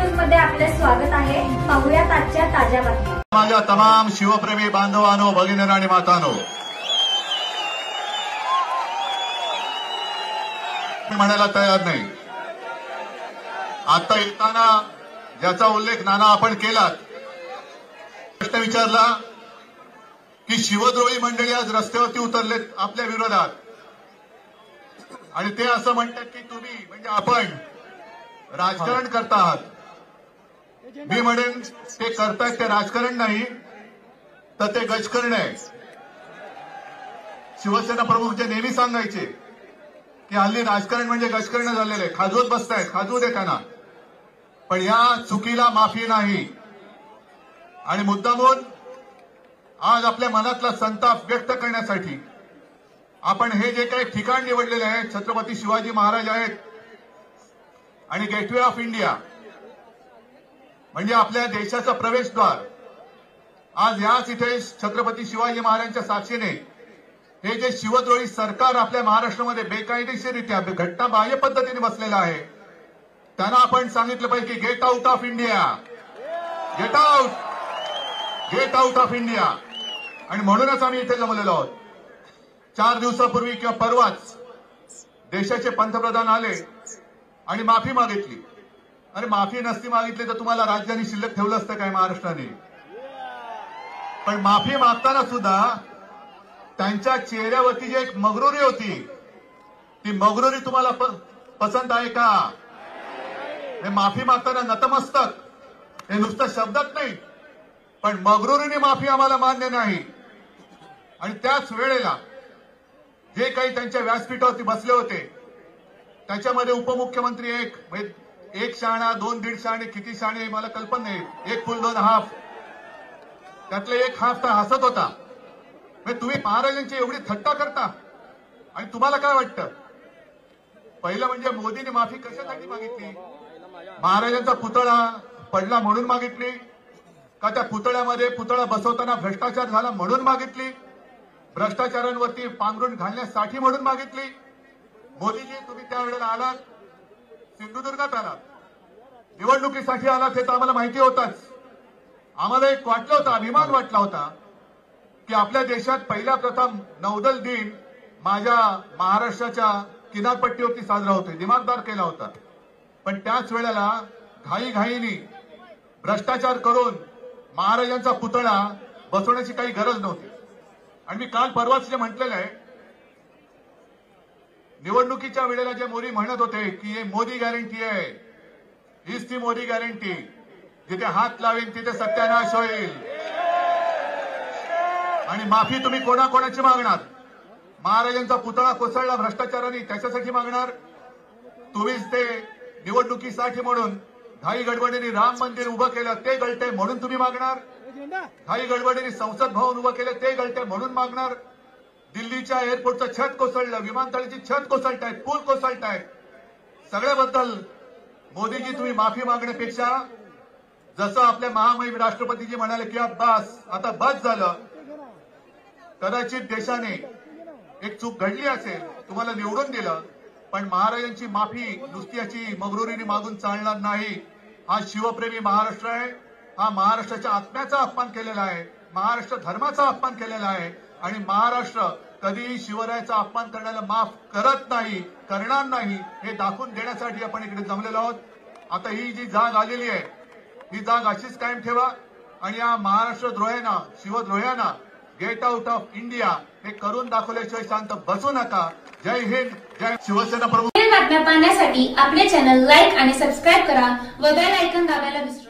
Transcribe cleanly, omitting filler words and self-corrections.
News मध्ये आपले स्वागत आहे। पाहूयात आजच्या ताज्या बातम्या। माझ्या तमाम शिवप्रेमी बांधवांनो, भगिनींनो आणि मातांनो, म्हणायला तयार नाही। आता येताना ज्याचा उल्लेख नाना आपण केलात, प्रश्न विचारला की शिवद्रोही मंडळी आज रस्त्यावरती उतरलेत आपल्या विरोधात, आणि ते असं म्हणतात की तुम्ही म्हणजे आपण राजकारण करता आहात। मी म्हणेन ते करतायत ते राजकारण नाही तर ते गजकरण आहे। शिवसेना प्रमुख जे नेहमी सांगायचे की हल्ली राजकारण म्हणजे गजकरण झालेलं आहे, खाजवत बसतायत, खाजवू दे त्यांना, पण या चुकीला माफी नाही। आणि मुद्दामून आज आपल्या मनातला संताप व्यक्त करण्यासाठी आपण हे जे काही ठिकाण निवडलेले आहे, छत्रपती शिवाजी महाराज आहेत आणि गेटवे ऑफ इंडिया म्हणजे आपल्या देशाचा प्रवेशद्वार, आज याच इथे छत्रपती शिवाजी महाराजांच्या साक्षीने हे जे शिवद्रोही सरकार आपल्या महाराष्ट्रामध्ये बेकायदेशीररित्या घटनाबाह्य पद्धतीने बसलेलं आहे, त्यांना आपण सांगितलं पाहिजे की gate out of India, gate out of India. आणि म्हणूनच आम्ही इथे जमलेलो आहोत। 4 दिवसापूर्वी किंवा परवाच देशाचे पंतप्रधान आले आणि माफी मागितली। अरे माफी नसती मागितली तर तुम्हाला राज्याने शिल्लक ठेवलं असतं काय महाराष्ट्राने? पण माफी मागताना सुद्धा त्यांच्या चेहऱ्यावरती जी एक मगरुरी होती, ती मगरुरी तुम्हाला पसंत आहे का? हे माफी मागताना नतमस्तक, हे नुसतं शब्दात नाही पण मगरुरीने माफी आम्हाला मान्य नाही। आणि त्याच वेळेला जे काही त्यांच्या व्यासपीठावरती बसले होते त्याच्यामध्ये उपमुख्यमंत्री एक शहाणा, 2-1.5 शहाणे, किती शहाणे मला कल्पना नाही, 1 फुल 2 हाफ, त्यातले 1 हाफ तर हसत होता। तुम्ही महाराजांची एवढी थट्टा करता आणि तुम्हाला काय वाटतं? पहिलं म्हणजे मोदींनी माफी कशासाठी मागितली? महाराजांचा पुतळा पडला म्हणून मागितली का त्या पुतळ्यामध्ये पुतळा बसवताना भ्रष्टाचार झाला म्हणून मागितली? भ्रष्टाचारांवरती पांघरून घालण्यासाठी म्हणून मागितली? मोदीजी तुम्ही त्यावेळेला आलात, सिंधुदुर्गात आलात, निवडणुकीसाठी आलात, हे तर आम्हाला माहिती होताच। आम्हाला एक वाटलं होतं, अभिमान वाटला होता की आपल्या देशात पहिला प्रथम नौदल दिन माझ्या महाराष्ट्राच्या किनारपट्टीवरती साजरा होतोय, दिमागदार केला होता। पण त्याच वेळेला घाईघाईने भ्रष्टाचार करून महाराजांचा पुतळा बसवण्याची काही गरज नव्हती। आणि मी काल परवाच जे म्हटलेलं आहे, निवडणुकीच्या वेळेला जे मोदी म्हणत होते की हे मोदी गॅरंटी आहे, हीच ती मोदी गॅरंटी, जिथे हात लावेल तिथे सत्यानाश होईल। आणि माफी तुम्ही कोणाकोणाची मागणार? महाराजांचा पुतळा कोसळला भ्रष्टाचाराने त्याच्यासाठी मागणार? तुम्हीच ते निवडणुकीसाठी म्हणून घाई गडबडीने राम मंदिर उभं केलं ते गळतंय म्हणून तुम्ही मागणार? घाई गडबडीने संसद भवन उभं केलं ते गळतंय म्हणून मागणार? दिल्लीच्या एअरपोर्टचं छत कोसळलं, विमानतळाची छत कोसळतायत, पूल कोसळतायत, सगळ्याबद्दल मोदीजी तुम्ही माफी मागण्यापेक्षा जसं आपल्या महामहिम राष्ट्रपतीजी म्हणाले की बस आता बस झालं, कदाचित देशाने एक चूक घडली असेल, तुम्हाला निवडून दिलं, पण महाराजांची माफी नुसती याची मगरुरीने मागून चालणार नाही। हा शिवप्रेमी महाराष्ट्र आहे, हा महाराष्ट्राच्या आत्म्याचा अपमान केलेला आहे, महाराष्ट्र धर्माचा अपमान केलेला आहे, आणि महाराष्ट्र कधीही शिवरायाचा अपमान करण्याला माफ करत नाही, करणार नाही, हे दाखवून देण्यासाठी आपण इकडे जमलेलो आहोत। आता ही जी जाग आलेली आहे, ही जाग अशीच कायम ठेवा आणि या महाराष्ट्र द्रोह्यांना, शिवद्रोह्यांना गेट आउट ऑफ इंडिया हे करून दाखवल्याशिवाय शांत बसू नका। जय हिंद, जय शिवसेना प्रमुख। बातम्या पाहण्यासाठी आपले चॅनल लाईक आणि सबस्क्राईब करा व बेल आयकॉन दाबायला विसरू नका।